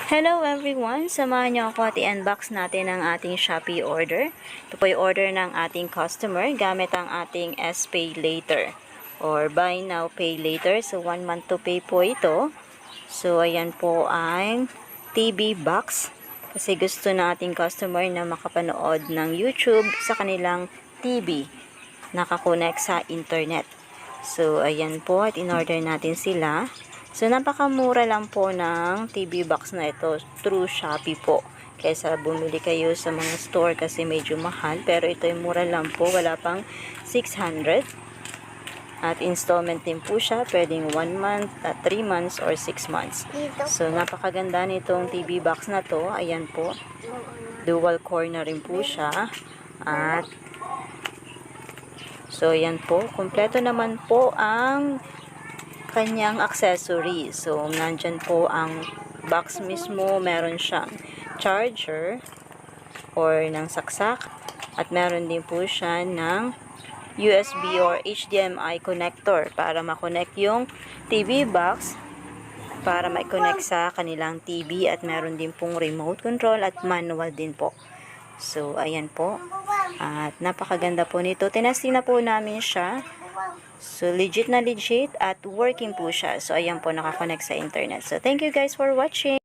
Hello everyone! Samahan niyo ako at i-unbox natin ang ating Shopee order. Ito po yung order ng ating customer gamit ang ating S-Pay Later or Buy Now Pay Later. So 1 month to pay po ito. So ayan po ang TV box kasi gusto ng ating customer na makapanood ng YouTube sa kanilang TV. Nakakonect sa internet. So ayan po at in-order natin sila. So, napakamura lang po ng TV box na ito through Shopee po. Kaysa bumili kayo sa mga store kasi medyo mahal. Pero ito ay mura lang po. Wala pang 600. At installment din po siya. Pwedeng 1 month, 3 months, or 6 months. So, napakaganda nitong TV box na to. Ayan po. Dual core na rin po siya. At so, ayan po. Kompleto naman po ang kanyang accessory. So, nandyan po ang box mismo. Meron siyang charger or ng saksak. At meron din po siya ng USB or HDMI connector para makonect yung TV box para ma-connect sa kanilang TV. At meron din pong remote control at manual din po. So, ayan po. At napakaganda po nito. Tinasting na po namin siya. So, legit na legit at working po siya. So, ayan po, nakakonect sa internet. So, thank you guys for watching.